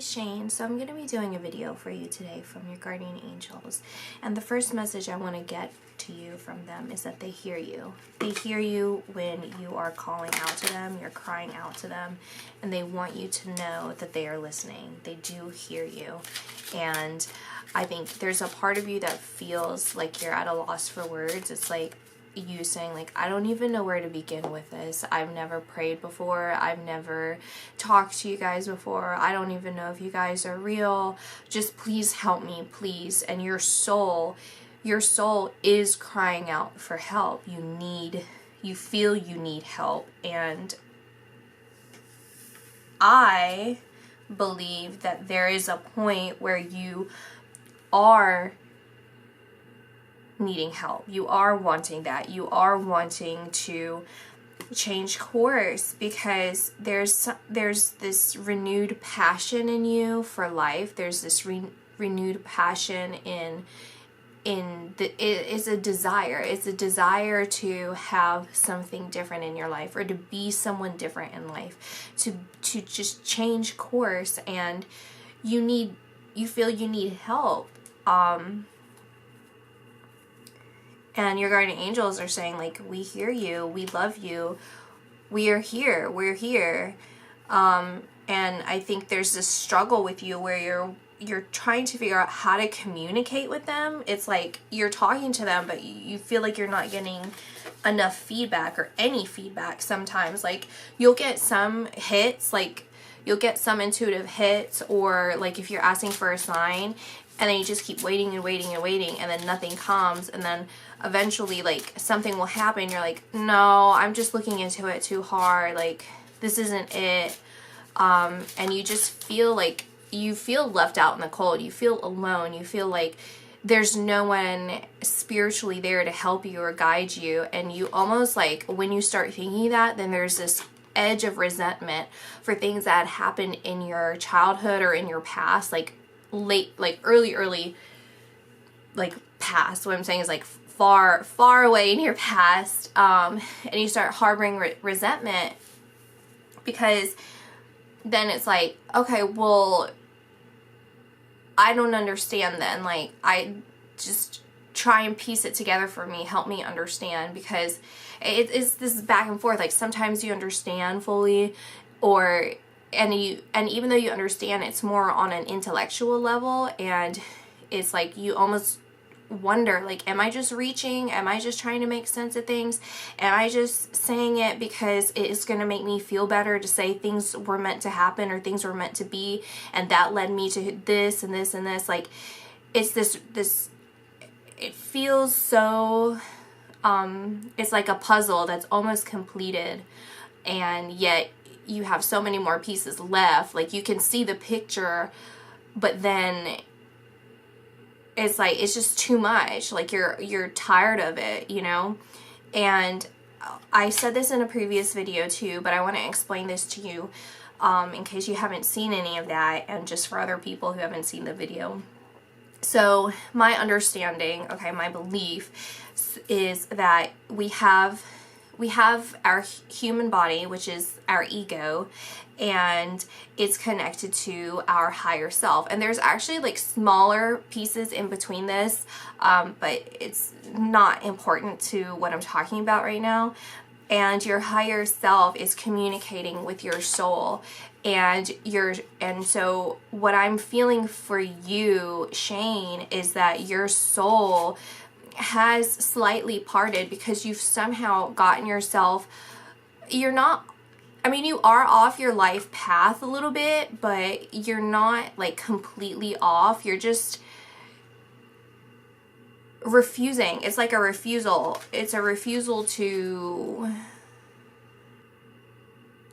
Shane. So I'm going to be doing a video for you today from your guardian angels. And the first message I want to get to you from them is that they hear you. They hear you when you are calling out to them, you're crying out to them, and they want you to know that they are listening. They do hear you. And I think there's a part of you that feels like you're at a loss for words. It's like you saying, like, I don't even know where to begin with this. I've never prayed before. I've never talked to you guys before. I don't even know if you guys are real. Just please help me, please. And your soul is crying out for help. You feel you need help. And I believe that there is a point where you are needing help. You are wanting that. You are wanting to change course because there's this renewed passion in you for life. There's this renewed passion it's a desire. It's a desire to have something different in your life, or to be someone different in life, to just change course, and you feel you need help. And your guardian angels are saying, like, we hear you, we love you, we're here. And I think there's this struggle with you where you're trying to figure out how to communicate with them. It's like you're talking to them, but you feel like you're not getting enough feedback or any feedback sometimes. Like, you'll get some hits, like you'll get some intuitive hits, or like if you're asking for a sign and then you just keep waiting and waiting and waiting, and then nothing comes, and then eventually like something will happen. You're like, no, I'm just looking into it too hard, like this isn't it. And you just feel like you feel left out in the cold. You feel alone. You feel like there's no one spiritually there to help you or guide you. And you almost, like, when you start thinking that, then there's this edge of resentment for things that happened in your childhood or in your past, like early, like past. What I'm saying is like far away in your past. And you start harboring resentment, because then it's like, okay, well, I don't understand then. Like, I just try and piece it together for me. Help me understand, because it's this back and forth. Like, sometimes you understand fully, and even though you understand, it's more on an intellectual level, and it's like you almost wonder, like, am I just reaching? Am I just trying to make sense of things? Am I just saying it because it is going to make me feel better to say things were meant to happen or things were meant to be, and that led me to this and this and this? Like, it's this it feels so it's like a puzzle that's almost completed, and yet you have so many more pieces left. Like, you can see the picture, but then it's like, it's just too much. Like, you're tired of it, you know? And I said this in a previous video too, but I want to explain this to you in case you haven't seen any of that, and just for other people who haven't seen the video. So my understanding, okay, my belief is that we have our human body, which is our ego, and it's connected to our higher self. And there's actually like smaller pieces in between this, but it's not important to what I'm talking about right now. And your higher self is communicating with your soul, and so what I'm feeling for you, Shane, is that your soul has slightly parted, because you've somehow gotten yourself, you are off your life path a little bit, but you're not like completely off. You're just refusing. It's like a refusal. It's a refusal to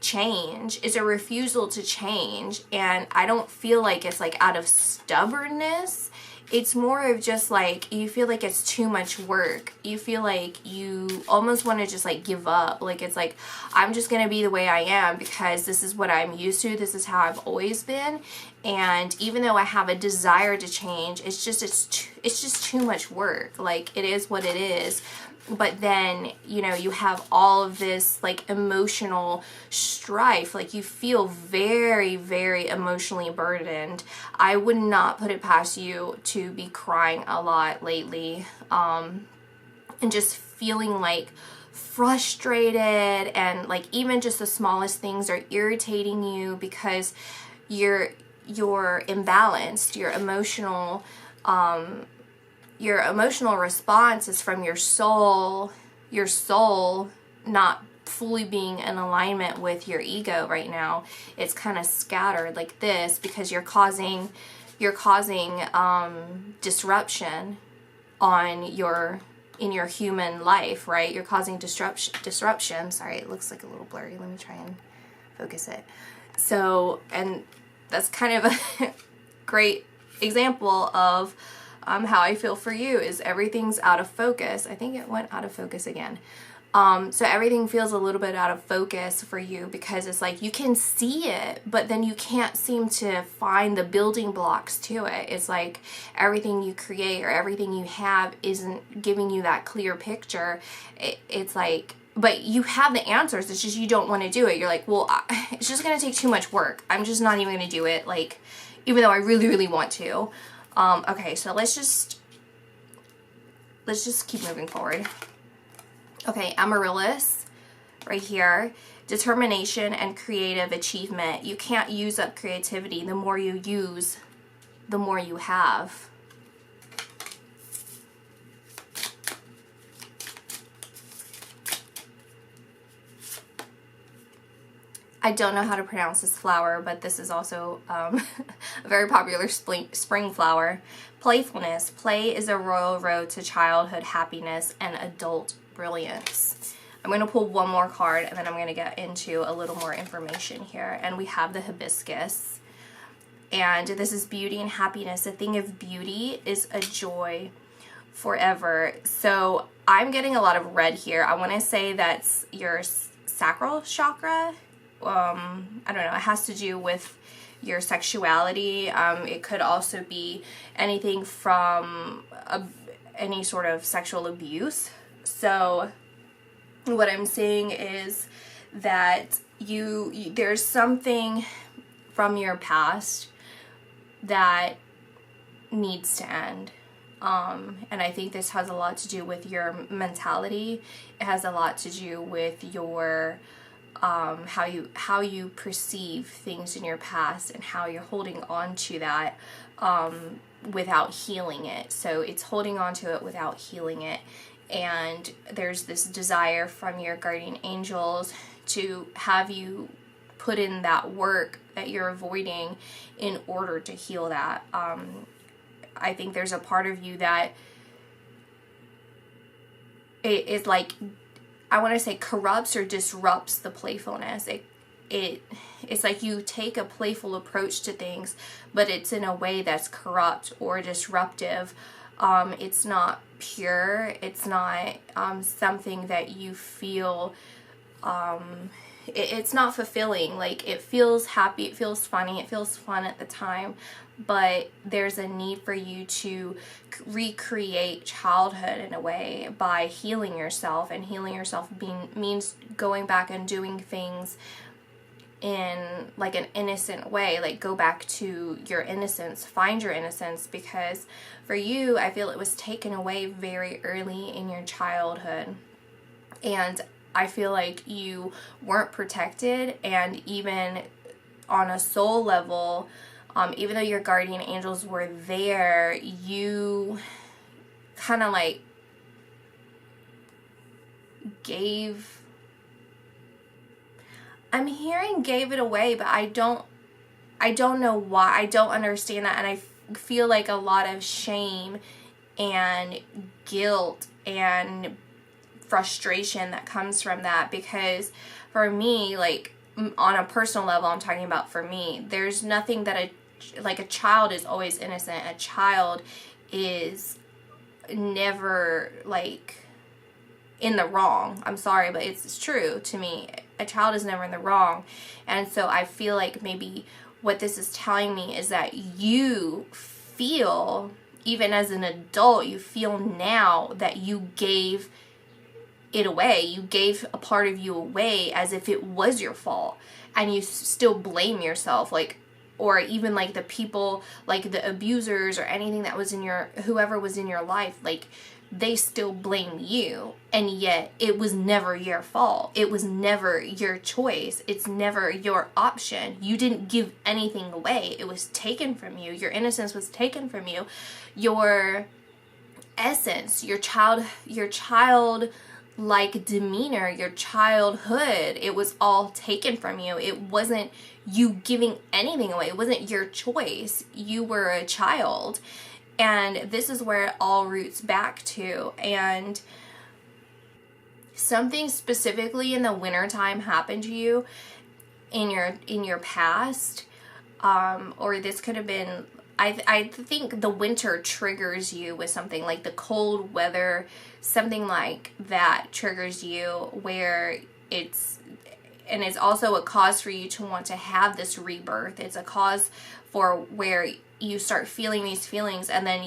change. It's a refusal to change. And I don't feel like it's like out of stubbornness. It's more of just like, you feel like it's too much work. You feel like you almost want to just like give up. Like, it's like, I'm just going to be the way I am because this is what I'm used to. This is how I've always been. And even though I have a desire to change, it's just too much work. Like, it is what it is. but then, you know, you have all of this like emotional strife, like you feel very, very emotionally burdened. I would not put it past you to be crying a lot lately, and just feeling like frustrated, and like even just the smallest things are irritating you because you're imbalanced. Your emotional response is from your soul not fully being in alignment with your ego right now. It's kind of scattered like this because you're causing disruption in your human life, right? You're causing disruption. Sorry, it looks like a little blurry. Let me try and focus it. So, and that's kind of a great example of how I feel for you is everything's out of focus. I think it went out of focus again. So everything feels a little bit out of focus for you because it's like you can see it, but then you can't seem to find the building blocks to it. It's like everything you create or everything you have isn't giving you that clear picture. It's like, but you have the answers. It's just you don't want to do it. You're like, well, it's just going to take too much work. I'm just not even going to do it. Like, even though I really, really want to. Okay, so let's just keep moving forward. Okay, Amaryllis, right here. Determination and creative achievement. You can't use up creativity. The more you use, the more you have. I don't know how to pronounce this flower, but this is also a very popular spring flower. Playfulness. Play is a royal road to childhood happiness and adult brilliance. I'm going to pull one more card and then I'm going to get into a little more information here. And we have the hibiscus. And this is beauty and happiness. The thing of beauty is a joy forever. So I'm getting a lot of red here. I want to say that's your sacral chakra. I don't know, it has to do with your sexuality. It could also be anything from any sort of sexual abuse. So what I'm saying is that there's something from your past that needs to end. And I think this has a lot to do with your mentality. It has a lot to do with your how you perceive things in your past and how you're holding on to that without healing it. So it's holding on to it without healing it. And there's this desire from your guardian angels to have you put in that work that you're avoiding in order to heal that. I think there's a part of you that it is like, I want to say corrupts or disrupts the playfulness. It's like you take a playful approach to things, but it's in a way that's corrupt or disruptive. It's not pure. It's not something that you feel, it's not fulfilling. Like, it feels happy, it feels funny, it feels fun at the time, but there's a need for you to recreate childhood in a way by healing yourself. And healing yourself means going back and doing things in like an innocent way. Like, go back to your innocence, find your innocence, because for you, I feel it was taken away very early in your childhood. And I feel like you weren't protected, and even on a soul level, even though your guardian angels were there, you kind of like I'm hearing gave it away, but I don't know why. I don't understand that, and I feel like a lot of shame and guilt and frustration that comes from that, because for me, like on a personal level, I'm talking about for me, there's nothing that a child is always innocent. A child is never like in the wrong. I'm sorry, but it's true to me. A child is never in the wrong. And so I feel like maybe what this is telling me is that you feel, even as an adult, you feel now that you gave it away. You gave a part of you away as if it was your fault, and you still blame yourself, like, or even like the people, like the abusers or anything that was in your, whoever was in your life, like they still blame you, and yet it was never your fault. It was never your choice. It's never your option. You didn't give anything away. It was taken from you. Your innocence was taken from you. Your essence, your child-like demeanor, your childhood, it was all taken from you. It wasn't you giving anything away. It wasn't your choice. You were a child. And this is where it all roots back to. And something specifically in the wintertime happened to you in your past, or this could have been, I think the winter triggers you with something, like the cold weather, something like that triggers you, where it's also a cause for you to want to have this rebirth. It's a cause for where you start feeling these feelings, and then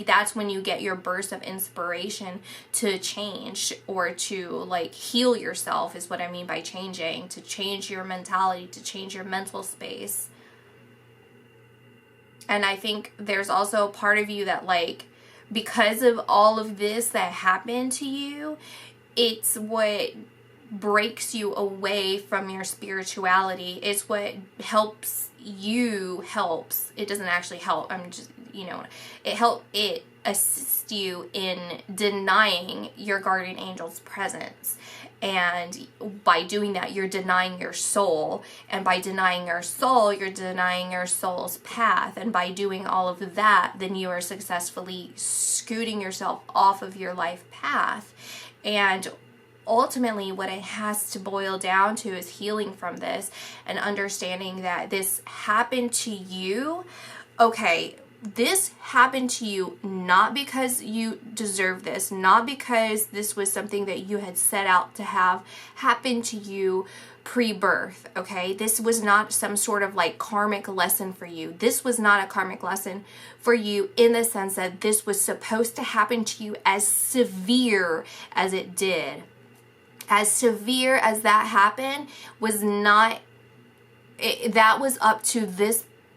that's when you get your burst of inspiration to change, or to like heal yourself, is what I mean by changing, to change your mentality, to change your mental space. And I think there's also a part of you that, like, because of all of this that happened to you, it's what breaks you away from your spirituality. It's what helps. It doesn't actually help. I'm just, it assists you in denying your guardian angel's presence. And by doing that, you're denying your soul. And by denying your soul, you're denying your soul's path. And by doing all of that, then you are successfully scooting yourself off of your life path. And ultimately, what it has to boil down to is healing from this, and understanding that this happened to you. Okay, this happened to you not because you deserve this, not because this was something that you had set out to have happen to you pre-birth, okay? This was not some sort of like karmic lesson for you. This was not a karmic lesson for you, in the sense that this was supposed to happen to you as severe as it did. As severe as that happened was not, that was up to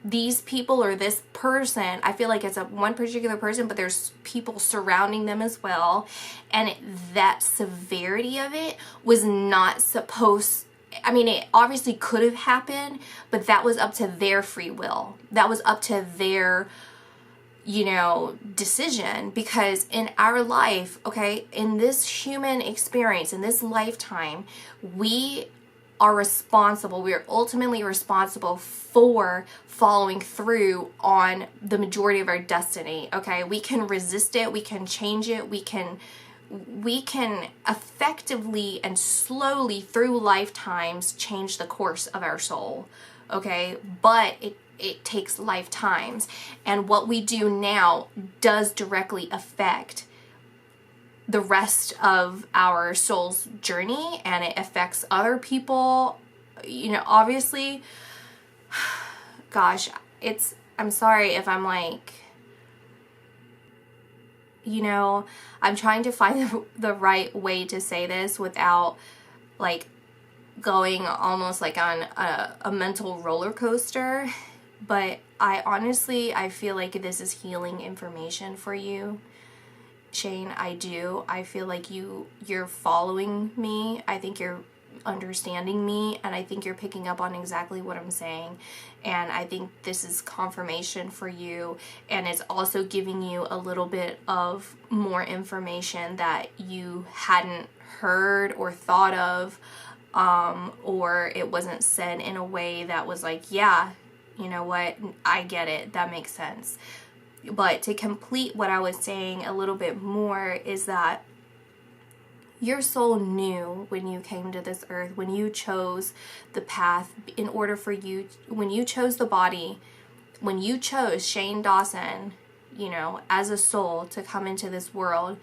these people or this person. I feel like it's one particular person, but there's people surrounding them as well. And that severity of it was not supposed, I mean, it obviously could have happened, but that was up to their free will. That was up to their decision. Because in our life, okay, in this human experience, in this lifetime, we are responsible. We are ultimately responsible for following through on the majority of our destiny, okay? We can resist it, we can change it, we can effectively and slowly through lifetimes change the course of our soul, okay? But it takes lifetimes, and what we do now does directly affect the rest of our soul's journey, and it affects other people, obviously. Gosh, I'm sorry if I'm like, I'm trying to find the right way to say this without like going almost like on a mental roller coaster. But I feel like this is healing information for you, Shane. I do. I feel like you're following me. I think you're understanding me, and I think you're picking up on exactly what I'm saying. And I think this is confirmation for you, and it's also giving you a little bit of more information that you hadn't heard or thought of, or it wasn't said in a way that was like, yeah, you know what, I get it, that makes sense. But to complete what I was saying a little bit more is that your soul knew when you came to this earth, when you chose the path, in order for you, when you chose the body, when you chose Shane Dawson, as a soul to come into this world,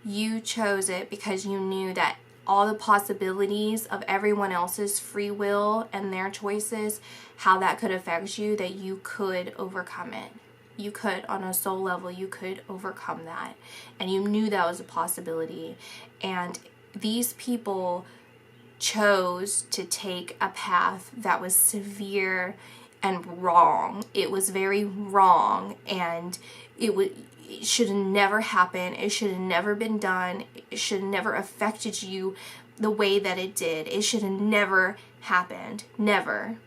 you chose it because you knew that all the possibilities of everyone else's free will and their choices, how that could affect you, that you could overcome it. You could, on a soul level, you could overcome that. And you knew that was a possibility. And these people chose to take a path that was severe and wrong. It was very wrong, and it should have never happened. It should have never been done. It should have never affected you the way that it did. It should have never happened. Never.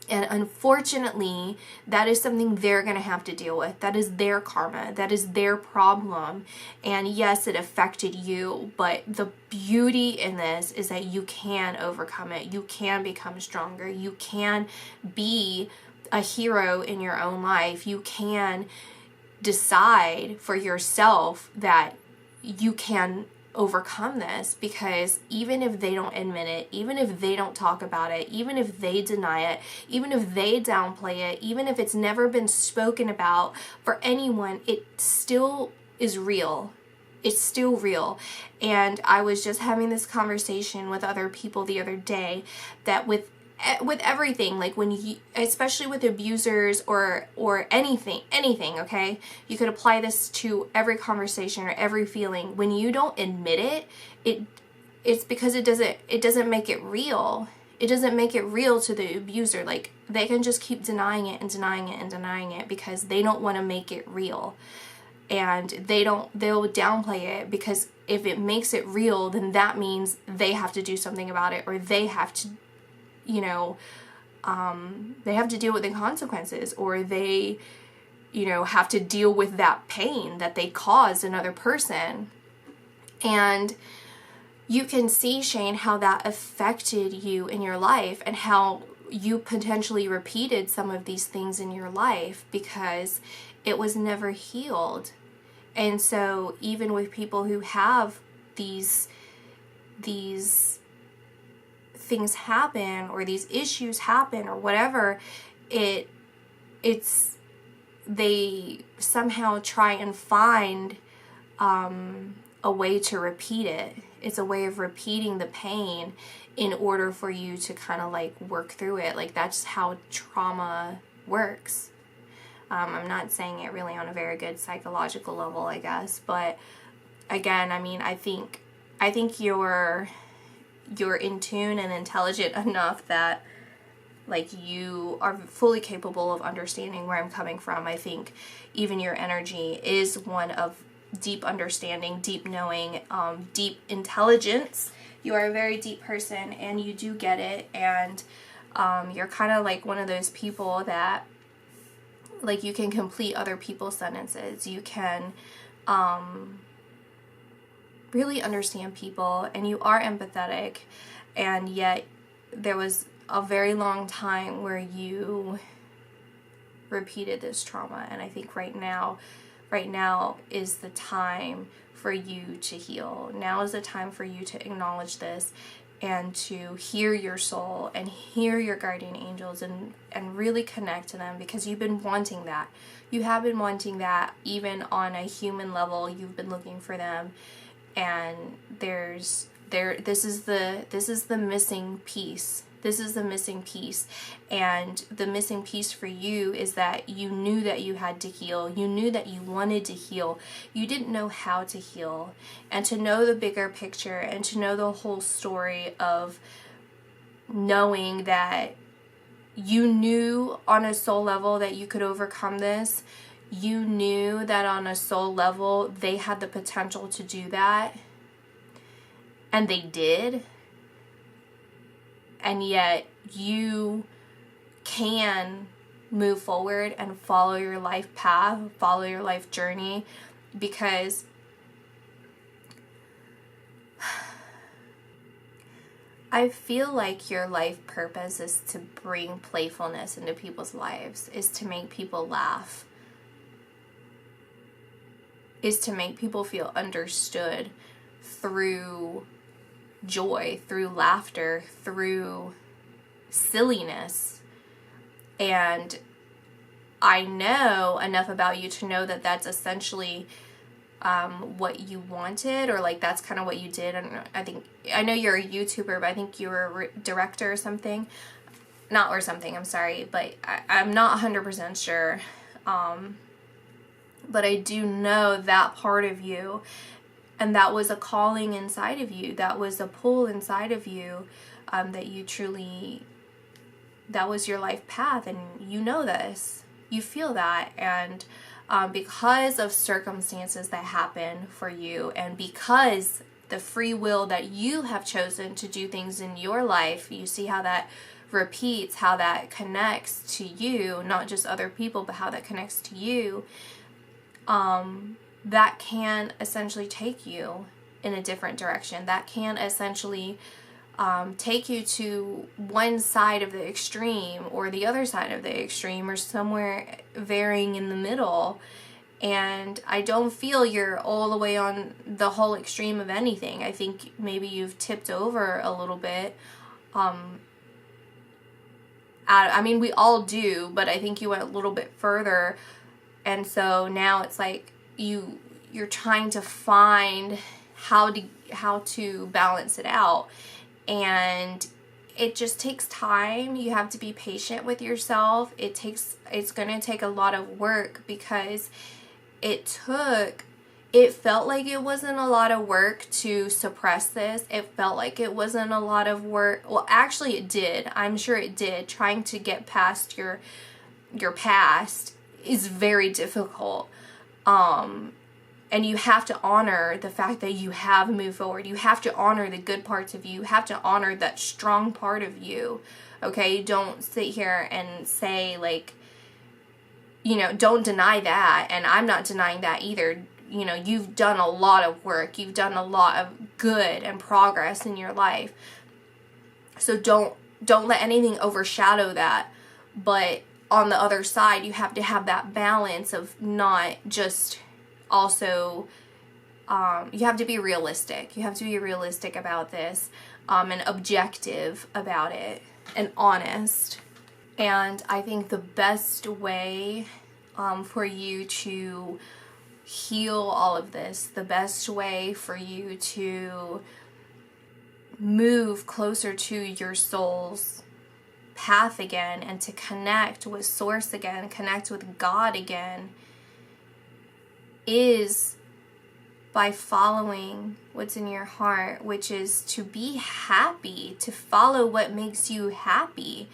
And unfortunately, that is something they're going to have to deal with. That is their karma. That is their problem. And yes, it affected you, but the beauty in this is that you can overcome it. You can become stronger. You can be a hero in your own life. You can decide for yourself that you can overcome this, because even if they don't admit it, even if they don't talk about it, even if they deny it, even if they downplay it, even if it's never been spoken about for anyone, it still is real. It's still real. And I was just having this conversation with other people the other day that with everything, like when you, especially with abusers or anything, okay, you could apply this to every conversation or every feeling. When you don't admit it's because it doesn't make it real. It doesn't make it real to the abuser. Like, they can just keep denying it and denying it and denying it because they don't want to make it real. And they'll downplay it, because if it makes it real, then that means they have to do something about it, or they have to, they have to deal with the consequences, or they, have to deal with that pain that they caused another person. And you can see, Shane, how that affected you in your life, and how you potentially repeated some of these things in your life because it was never healed. And so even with people who have these things happen, or these issues happen, or whatever, they somehow try and find a way to repeat it. It's a way of repeating the pain in order for you to kind of like work through it. Like, that's how trauma works. I'm not saying it really on a very good psychological level, I guess, but again, I mean, I think you're in tune and intelligent enough that, like, you are fully capable of understanding where I'm coming from. I think even your energy is one of deep understanding, deep knowing, deep intelligence. You are a very deep person, and you do get it, and you're kind of like one of those people that, like, you can complete other people's sentences. You can really understand people, and you are empathetic, and yet there was a very long time where you repeated this trauma. And I think right now is the time for you to heal. Now is the time for you to acknowledge this, and to hear your soul and hear your guardian angels, and really connect to them, because you've been wanting that. You have been wanting that, even on a human level. You've been looking for them, and this is the missing piece. This is the missing piece. And the missing piece for you is that you knew that you had to heal. You knew that you wanted to heal. You didn't know how to heal. And to know the bigger picture, and to know the whole story of knowing that you knew on a soul level that you could overcome this. You knew that on a soul level they had the potential to do that. And they did. And yet you can move forward and follow your life path, follow your life journey, because I feel like your life purpose is to bring playfulness into people's lives, is to make people laugh, is to make people feel understood through joy, through laughter, through silliness. And I know enough about you to know that that's essentially what you wanted, or like that's kind of what you did. And I know you're a YouTuber, but I think you were a director or something. I'm sorry, but I'm not 100% sure. But I do know that part of you. And that was a calling inside of you. That was a pull inside of you, that you truly, that was your life path. And you know this. You feel that. And because of circumstances that happen for you, and because the free will that you have chosen to do things in your life, you see how that repeats, how that connects to you, not just other people, but how that connects to you, that can essentially take you in a different direction. That can essentially take you to one side of the extreme or the other side of the extreme, or somewhere varying in the middle. And I don't feel you're all the way on the whole extreme of anything. I think maybe you've tipped over a little bit. I mean, we all do, but I think you went a little bit further. And so now it's like you're trying to find how to balance it out. And it just takes time. You have to be patient with yourself. It's going to take a lot of work, because it felt like it wasn't a lot of work to suppress this. It felt like it wasn't a lot of work. Well, actually it did. I'm sure it did. Trying to get past your past is very difficult. And you have to honor the fact that you have moved forward. You have to honor the good parts of you. You have to honor that strong part of you. Okay? Don't sit here and say, like, you know, don't deny that. And I'm not denying that either. You know, you've done a lot of work. You've done a lot of good and progress in your life. So don't let anything overshadow that. But on the other side, you have to have that balance of not just also, you have to be realistic. You have to be realistic about this, and objective about it, and honest. And I think the best way for you to heal all of this, the best way for you to move closer to your soul's path again, and to connect with Source again, connect with God again, is by following what's in your heart, which is to be happy, to follow what makes you happy.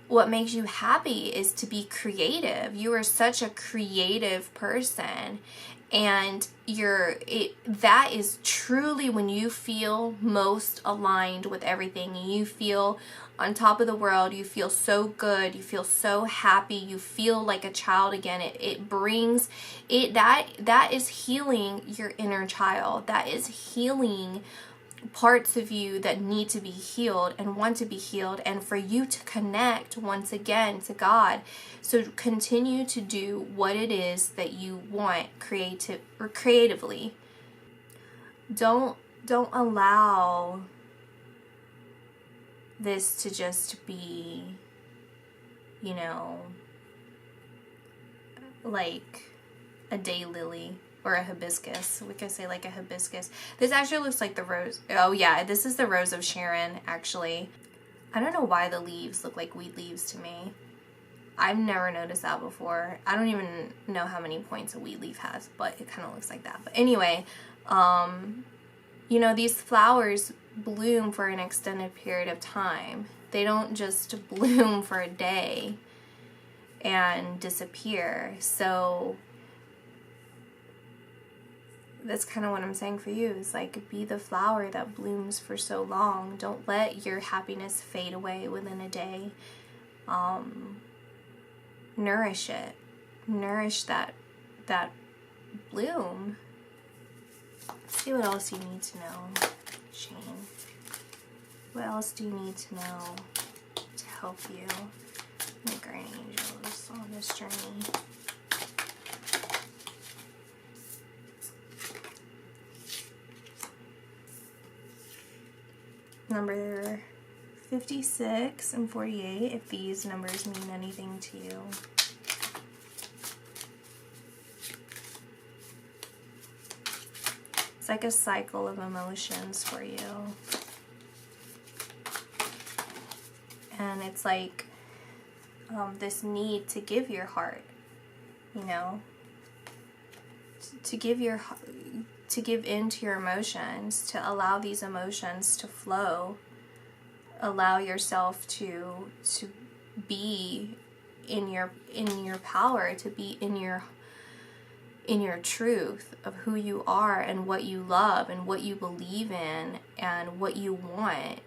What makes you happy is to be creative. You are such a creative person, and that is truly when you feel most aligned with everything. You feel on top of the world. You feel so good. You feel so happy. You feel like a child again. It brings it, that is healing your inner child. That is healing parts of you that need to be healed and want to be healed, and for you to connect once again to God. So continue to do what it is that you want creatively. Don't allow this to just be, you know, like a daylily or a hibiscus. We could say like a hibiscus. This actually looks like the rose. Oh yeah, this is the Rose of Sharon, actually. I don't know why the leaves look like weed leaves to me. I've never noticed that before. I don't even know how many points a weed leaf has, but it kind of looks like that. But anyway, you know, these flowers bloom for an extended period of time. They don't just bloom for a day and disappear. So that's kind of what I'm saying for you, is like, be the flower that blooms for so long. Don't let your happiness fade away within a day. Nourish it. Nourish that bloom. Let's see what else you need to know, Shane. What else do you need to know to help you, my guardian angels, on this journey? Number 56 and 48, if these numbers mean anything to you. It's like a cycle of emotions for you. And it's like this need to give your heart, you know, to give in to your emotions, to allow these emotions to flow, allow yourself to be in your power, to be in your truth of who you are and what you love and what you believe in and what you want.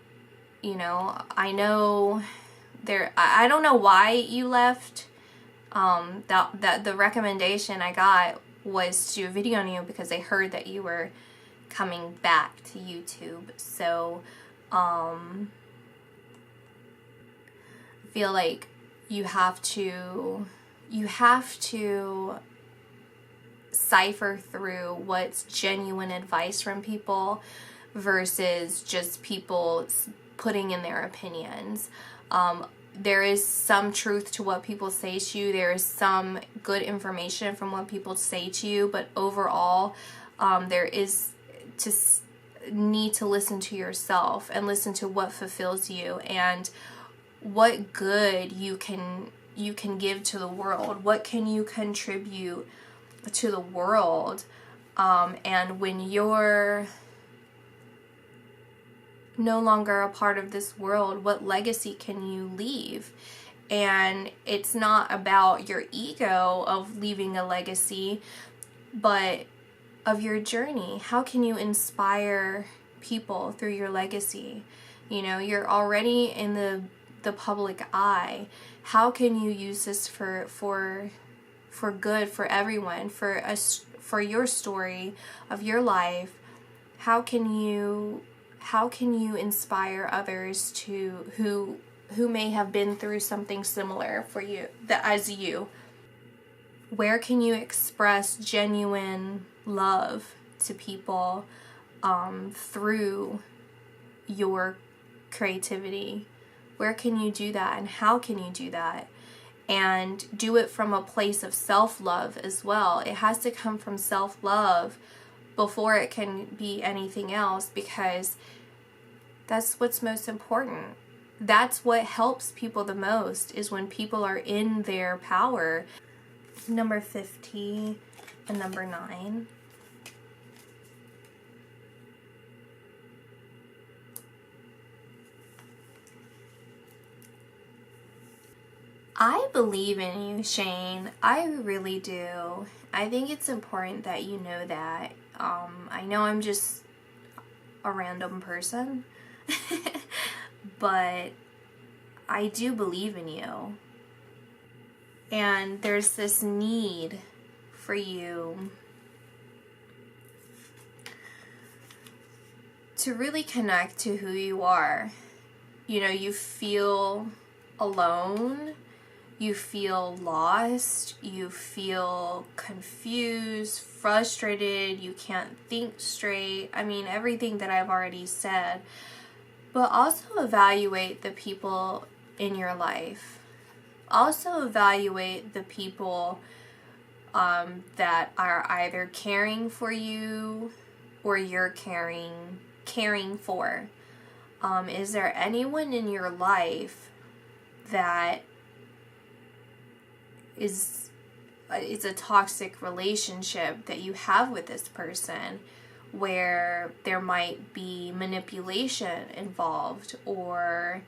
You know, I know I don't know why you left. That the recommendation I got was to do a video on you because they heard that you were coming back to YouTube. So I feel like you have to cipher through what's genuine advice from people versus just people putting in their opinions. There is some truth to what people say to you. There is some good information from what people say to you, but overall, there is to need to listen to yourself and listen to what fulfills you and what good you can give to the world. What can you contribute to the world? And when you're no longer a part of this world, what legacy can you leave? And it's not about your ego of leaving a legacy, but of your journey. How can you inspire people through your legacy? You know, you're already in the public eye. How can you use this for good for everyone, for your story of your life? How can you inspire others who may have been through something similar for you, as you? Where can you express genuine love to people through your creativity? Where can you do that, and how can you do that? And do it from a place of self-love as well. It has to come from self-love before it can be anything else, because that's what's most important. That's what helps people the most, is when people are in their power. Number 50 and number 9. I believe in you, Shane. I really do. I think it's important that you know that. I know I'm just a random person, but I do believe in you. And there's this need for you to really connect to who you are. You know, you feel alone. You feel lost, you feel confused, frustrated, you can't think straight. I mean, everything that I've already said. But also evaluate the people in your life. Also evaluate the people that are either caring for you or you're caring for. Is there anyone in your life that is a toxic relationship that you have with this person, where there might be manipulation involved, or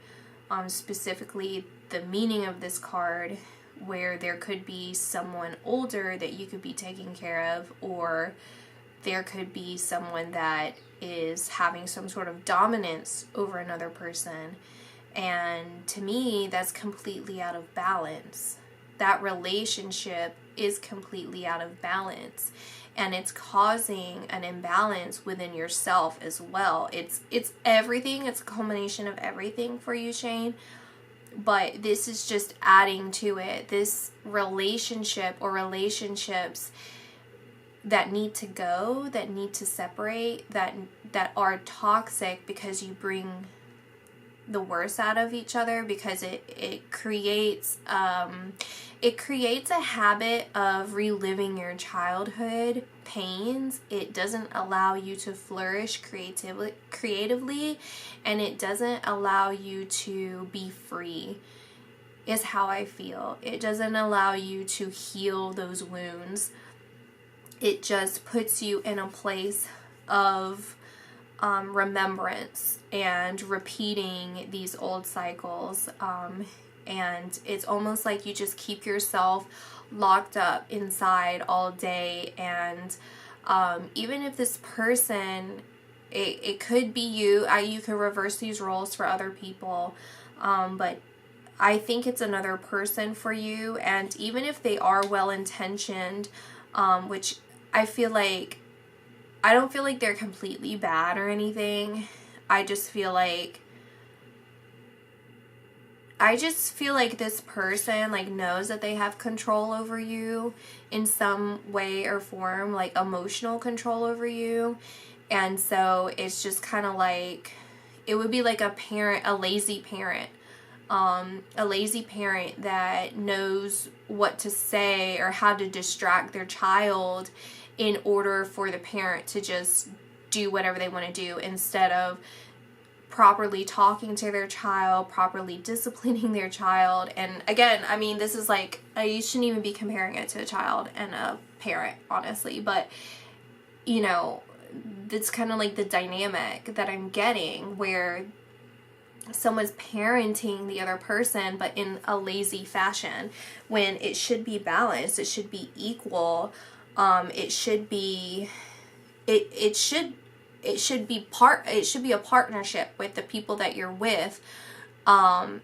specifically the meaning of this card, where there could be someone older that you could be taking care of, or there could be someone that is having some sort of dominance over another person. And to me, that's completely out of balance. That relationship is completely out of balance, and it's causing an imbalance within yourself as well. It's everything. It's a culmination of everything for you, Shane. But this is just adding to it. This relationship or relationships that need to go, that need to separate, that are toxic because you bring the worst out of each other, because it creates a habit of reliving your childhood pains. It doesn't allow you to flourish creatively, and it doesn't allow you to be free, is how I feel. It doesn't allow you to heal those wounds. it just puts you in a place of remembrance and repeating these old cycles. And it's almost like you just keep yourself locked up inside all day. And even if this person, it could be you, you can reverse these roles for other people, but I think it's another person for you. And even if they are well-intentioned, which I feel like, I don't feel like they're completely bad or anything. I just feel like this person like knows that they have control over you in some way or form, like emotional control over you. And so it's just kind of like, it would be like a lazy parent that knows what to say or how to distract their child in order for the parent to just do whatever they want to do, instead of properly talking to their child, properly disciplining their child. And again, I mean, this is like, you shouldn't even be comparing it to a child and a parent, honestly, but you know, it's kind of like the dynamic that I'm getting, where someone's parenting the other person but in a lazy fashion, when it should be balanced, it should be equal. It should be a partnership with the people that you're with.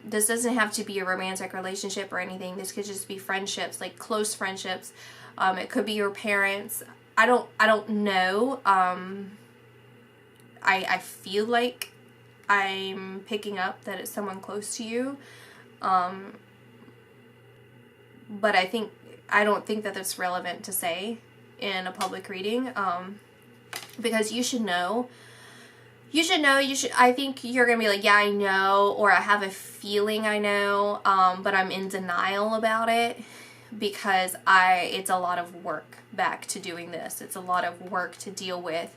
This doesn't have to be a romantic relationship or anything. This could just be friendships, like close friendships. It could be your parents. I don't know. I feel like I'm picking up that it's someone close to you. But I don't think that that's relevant to say in a public reading, because you should know. I think you're going to be like, yeah, I know, or I have a feeling I know, but I'm in denial about it, because it's a lot of work back to doing this. It's a lot of work to deal with,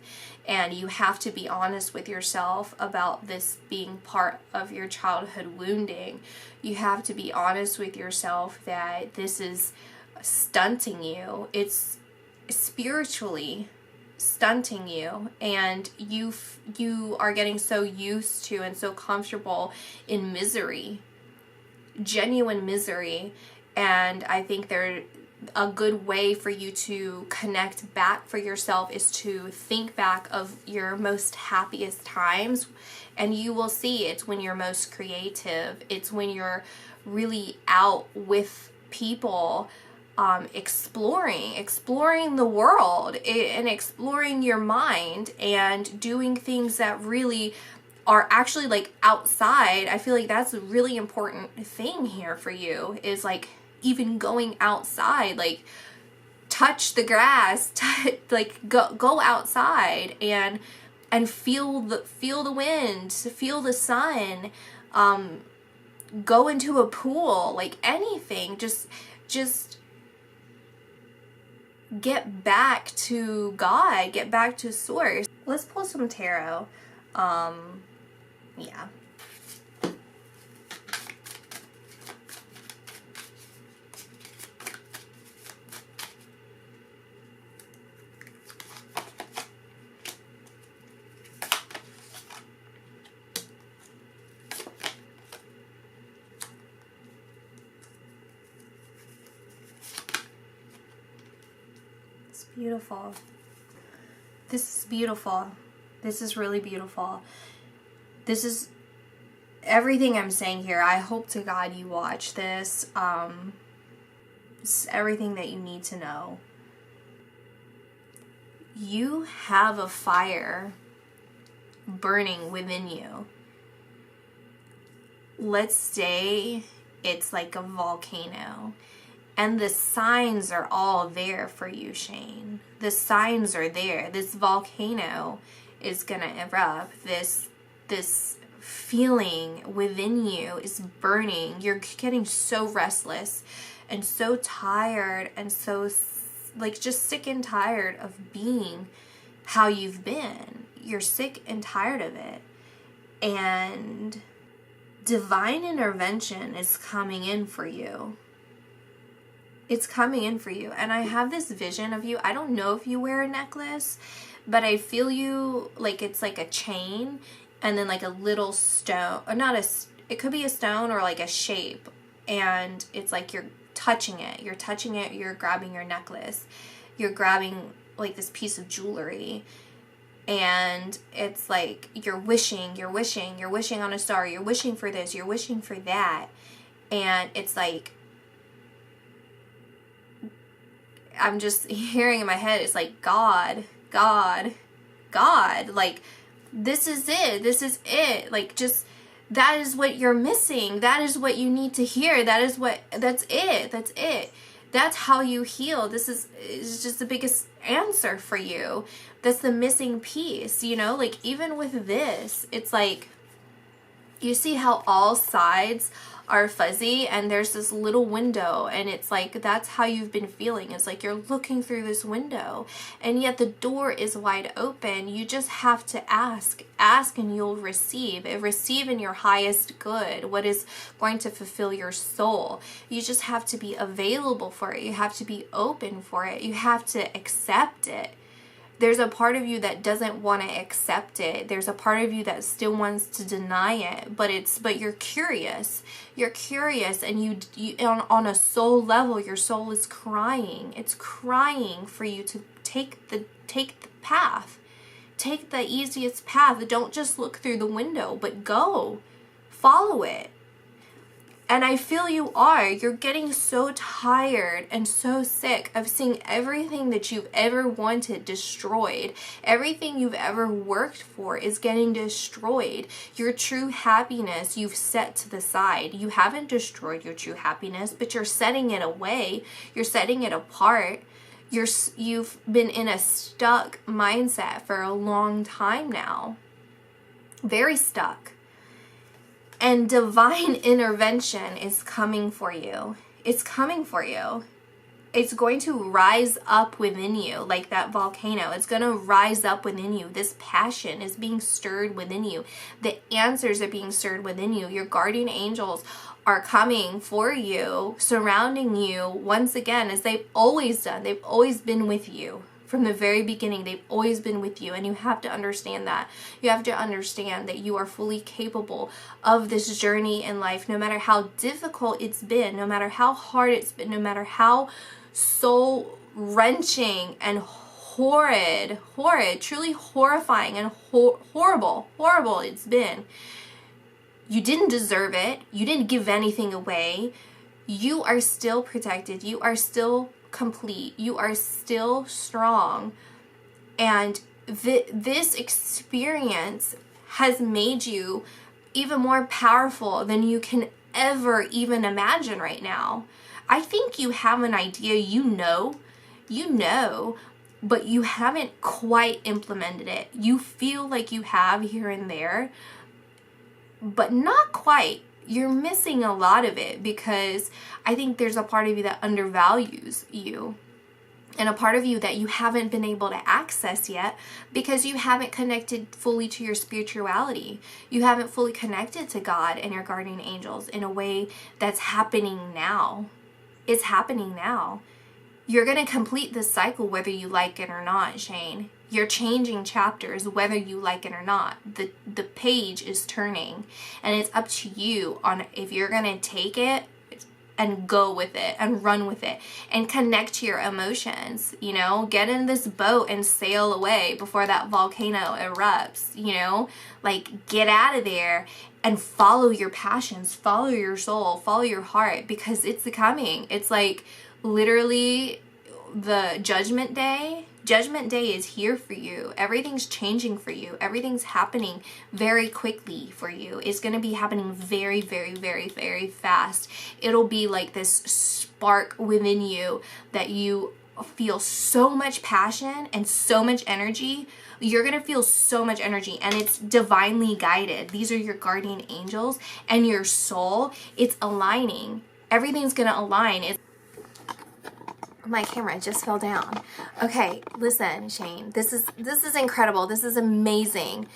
and you have to be honest with yourself about this being part of your childhood wounding. You have to be honest with yourself that this is stunting you. It's spiritually stunting you, and you are getting so used to and so comfortable in misery, genuine misery. And I think a good way for you to connect back for yourself is to think back of your most happiest times, and you will see it's when you're most creative. It's when you're really out with people, exploring the world and exploring your mind and doing things that really are actually like outside. I feel like that's a really important thing here for you, is like even going outside, like touch the grass, like go outside and feel the wind, feel the sun, go into a pool, like anything, just get back to God, get back to source. Let's pull some tarot. Yeah. Beautiful. This is beautiful. This is really beautiful. This is everything I'm saying here. I hope to God you watch this. It's everything that you need to know. You have a fire burning within you. Let's say it's like a volcano. And the signs are all there for you, Shane. The signs are there. This volcano is going to erupt. This feeling within you is burning. You're getting so restless and so tired and so like just sick and tired of being how you've been. You're sick and tired of it. And divine intervention is coming in for you. It's coming in for you. And I have this vision of you. I don't know if you wear a necklace, but I feel you like it's like a chain and then like a little stone, or not a, it could be a stone or like a shape. And it's like you're touching it. You're touching it. You're grabbing your necklace. You're grabbing like this piece of jewelry. And it's like you're wishing on a star. You're wishing for this. You're wishing for that. And it's like, I'm just hearing in my head, it's like, God, like, this is it, like, just, that is what you're missing, that is what you need to hear, that's it, that's how you heal. This is just the biggest answer for you. That's the missing piece, you know, like, even with this, it's like, you see how all sides are fuzzy and there's this little window, and it's like, that's how you've been feeling. It's like you're looking through this window and yet the door is wide open. You just have to ask and you'll receive in your highest good, what is going to fulfill your soul. You just have to be available for it. You have to be open for it. You have to accept it. There's a part of you that doesn't want to accept it. There's a part of you that still wants to deny it, but you're curious. You're curious, and you on a soul level, your soul is crying. It's crying for you to take the path. Take the easiest path. Don't just look through the window, but go. Follow it. And I feel you are. You're getting so tired and so sick of seeing everything that you've ever wanted destroyed. Everything you've ever worked for is getting destroyed. Your true happiness you've set to the side. You haven't destroyed your true happiness, but you're setting it away. You're setting it apart. You've been in a stuck mindset for a long time now. Very stuck. And divine intervention is coming for you. It's coming for you. It's going to rise up within you like that volcano. It's going to rise up within you. This passion is being stirred within you. The answers are being stirred within you. Your guardian angels are coming for you, surrounding you once again, as they've always done. They've always been with you. From the very beginning, they've always been with you, and you have to understand that. You have to understand that you are fully capable of this journey in life, no matter how difficult it's been, no matter how hard it's been, no matter how soul-wrenching and horrid, truly horrifying and horrible it's been. You didn't deserve it. You didn't give anything away. You are still protected. You are still complete. You are still strong, and this experience has made you even more powerful than you can ever even imagine right now. I think you have an idea, you know, but you haven't quite implemented it. You feel like you have here and there, but not quite. You're missing a lot of it, because I think there's a part of you that undervalues you, and a part of you that you haven't been able to access yet because you haven't connected fully to your spirituality. You haven't fully connected to God and your guardian angels in a way that's happening now. It's happening now. You're going to complete this cycle whether you like it or not, Shane. You're changing chapters whether you like it or not. The page is turning, and it's up to you on if you're going to take it and go with it and run with it and connect to your emotions, you know, get in this boat and sail away before that volcano erupts, you know, like get out of there and follow your passions, follow your soul, follow your heart, because it's coming. It's like literally the judgment day is here for you. Everything's changing for you. Everything's happening very quickly for you. It's going to be happening very, very, very, very fast. It'll be like this spark within you that you feel so much passion and so much energy. You're going to feel so much energy, and it's divinely guided. These are your guardian angels, and your soul, it's aligning. Everything's going to align. My camera just fell down. Okay, listen, Shane. This is incredible. This is amazing.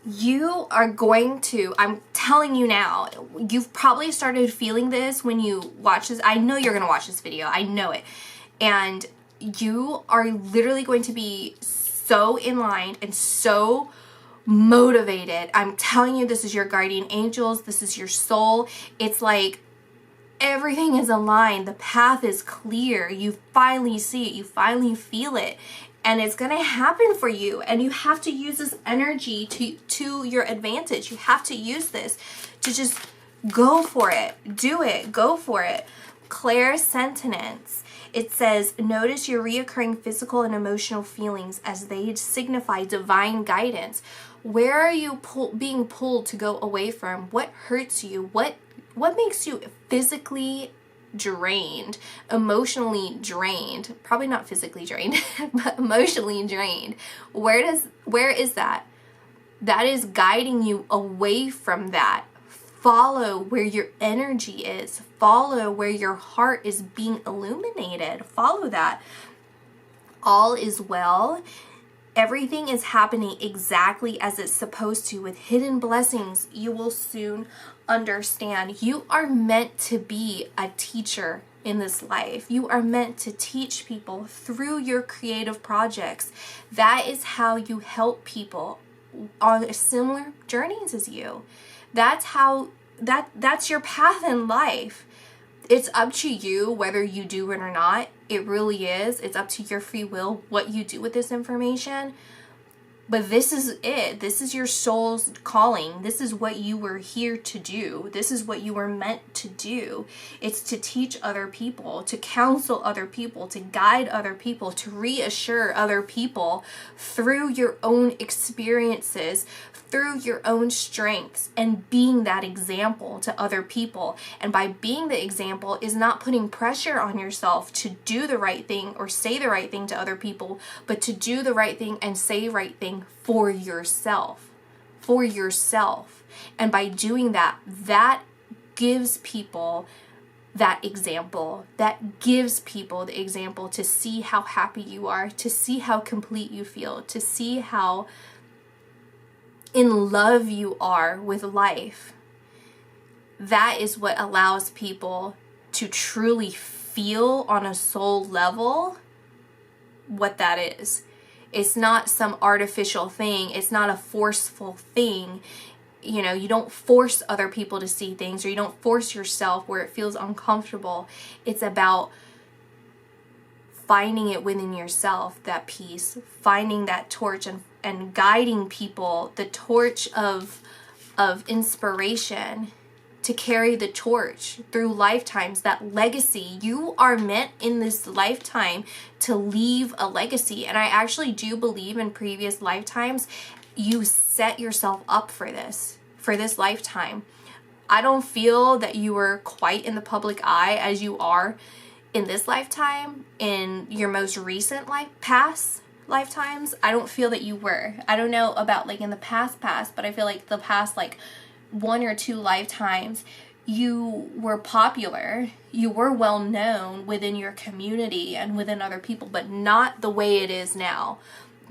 you are going to, I'm telling you now, you've probably started feeling this when you watch this. I know you're going to watch this video. I know it. And you are literally going to be so in line and so motivated. I'm telling you, this is your guardian angels. This is your soul. It's like everything is aligned. The path is clear. You finally see it. You finally feel it. And it's going to happen for you. And you have to use this energy to your advantage. You have to use this to just go for it. Do it. Go for it. Clairsentience. It says, notice your reoccurring physical and emotional feelings as they signify divine guidance. Where are you being pulled to go away from? What hurts you? What makes you physically drained, emotionally drained? Probably not physically drained, but emotionally drained. Where is that? That is guiding you away from that. Follow where your energy is. Follow where your heart is being illuminated. Follow that. All is well. Everything is happening exactly as it's supposed to. With hidden blessings, you will soon understand. You are meant to be a teacher in this life. You are meant to teach people through your creative projects. That is how you help people on similar journeys as you. That's your path in life. It's up to you whether you do it or not. It really is. It's up to your free will what you do with this information. But this is it. This is your soul's calling. This is what you were here to do. This is what you were meant to do. It's to teach other people, to counsel other people, to guide other people, to reassure other people through your own experiences, through your own strengths, and being that example to other people. And by being the example is not putting pressure on yourself to do the right thing or say the right thing to other people, but to do the right thing and say the right thing for yourself. For yourself. And by doing that, that gives people that example. That gives people the example to see how happy you are, to see how complete you feel, to see how in love you are with life. That is what allows people to truly feel on a soul level what that is. It's not some artificial thing. It's not a forceful thing. You know, you don't force other people to see things, or you don't force yourself where it feels uncomfortable. It's about finding it within yourself, that peace, finding that torch and guiding people, the torch of inspiration, to carry the torch through lifetimes, that legacy. You are meant in this lifetime to leave a legacy. And I actually do believe in previous lifetimes, you set yourself up for this lifetime. I don't feel that you were quite in the public eye as you are in this lifetime. In your most recent past lifetimes, I don't feel that you were. I don't know about like in the past, but I feel like the past like 1 or 2 lifetimes, you were popular, you were well known within your community and within other people, but not the way it is now.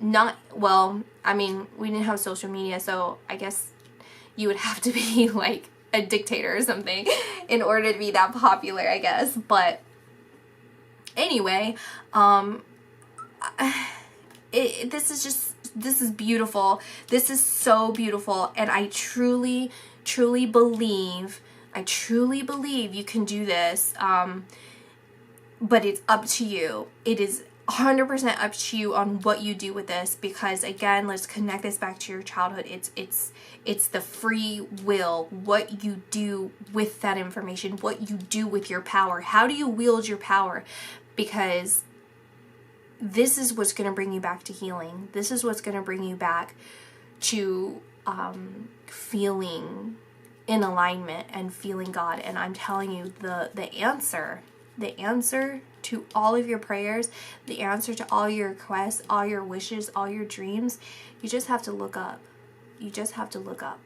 Not, well, I mean, we didn't have social media, so I guess you would have to be like a dictator or something in order to be that popular, I guess. But anyway, this is beautiful. This is so beautiful. And I truly believe you can do this. But it's up to you. It is 100% up to you on what you do with this, because again, let's connect this back to your childhood. It's the free will, what you do with that information, what you do with your power. How do you wield your power? Because this is what's going to bring you back to healing. This is what's going to bring you back to feeling in alignment and feeling God. And I'm telling you, the answer to all of your prayers, the answer to all your requests, all your wishes, all your dreams, you just have to look up. You just have to look up.